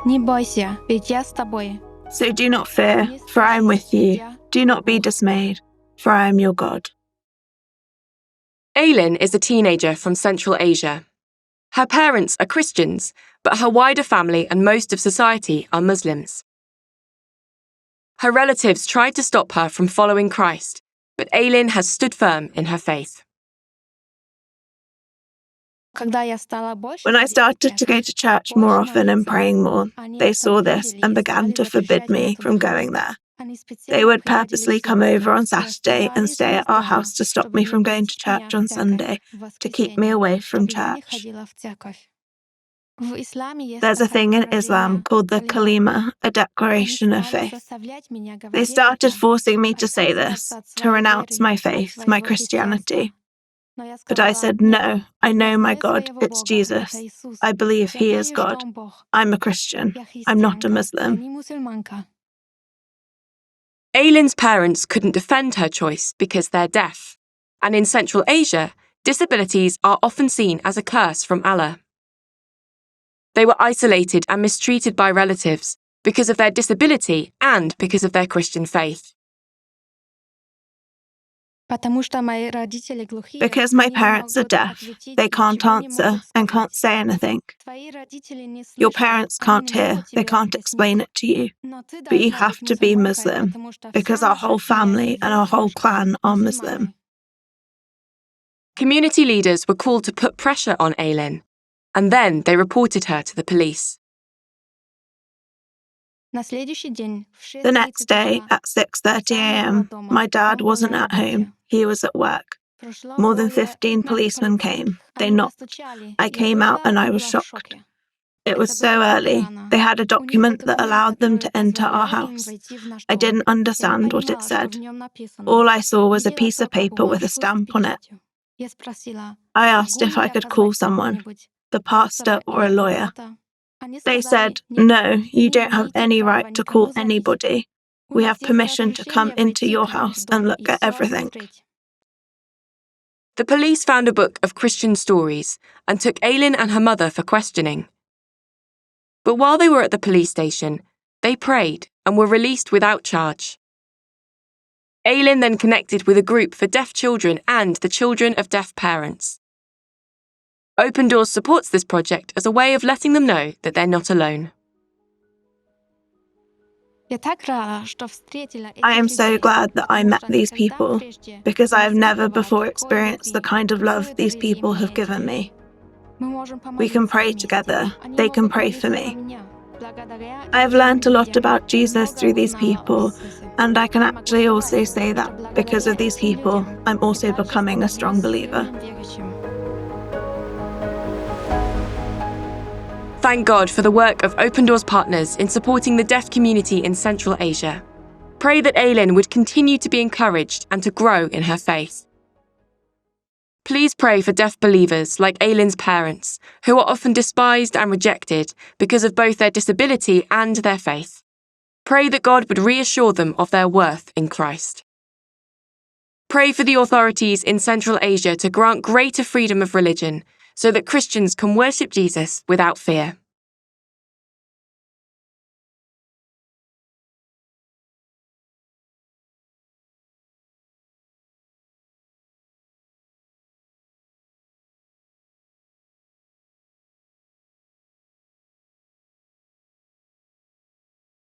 Не бойся, ведь я с тобой. So do not fear, for I am with you. Do not be dismayed, for I am your God. Ailin is a teenager from Central Asia. Her parents are Christians, but her wider family and most of society are Muslims. Her relatives tried to stop her from following Christ, but Ailin has stood firm in her faith. When I started to go to church more often and praying more, they saw this and began to forbid me from going there. They would purposely come over on Saturday and stay at our house to stop me from going to church on Sunday, to keep me away from church. There's a thing in Islam called the kalima, a declaration of faith. They started forcing me to say this, to renounce my faith, my Christianity. But I said, no, I know my God, it's Jesus. I believe he is God. I'm a Christian. I'm not a Muslim. Ailin's parents couldn't defend her choice because they're deaf. And in Central Asia, disabilities are often seen as a curse from Allah. They were isolated and mistreated by relatives because of their disability and because of their Christian faith. Because my parents are deaf, they can't answer and can't say anything. Your parents can't hear, they can't explain it to you. But you have to be Muslim, because our whole family and our whole clan are Muslim. Community leaders were called to put pressure on Ailin, and then they reported her to the police. The next day, at 6:30 a.m., my dad wasn't at home. He was at work. More than 15 policemen came. They knocked. I came out and I was shocked. It was so early. They had a document that allowed them to enter our house. I didn't understand what it said. All I saw was a piece of paper with a stamp on it. I asked if I could call someone, the pastor or a lawyer. They said, no, you don't have any right to call anybody. We have permission to come into your house and look at everything. The police found a book of Christian stories and took Ailin and her mother for questioning. But while they were at the police station, they prayed and were released without charge. Ailin then connected with a group for deaf children and the children of deaf parents. Open Doors supports this project as a way of letting them know that they're not alone. I am so glad that I met these people, because I have never before experienced the kind of love these people have given me. We can pray together. They can pray for me. I have learned a lot about Jesus through these people, and I can actually also say that because of these people, I'm also becoming a strong believer. Thank God for the work of Open Doors partners in supporting the deaf community in Central Asia. Pray that Ailin would continue to be encouraged and to grow in her faith. Please pray for deaf believers like Ailin's parents, who are often despised and rejected because of both their disability and their faith. Pray that God would reassure them of their worth in Christ. Pray for the authorities in Central Asia to grant greater freedom of religion so that Christians can worship Jesus without fear.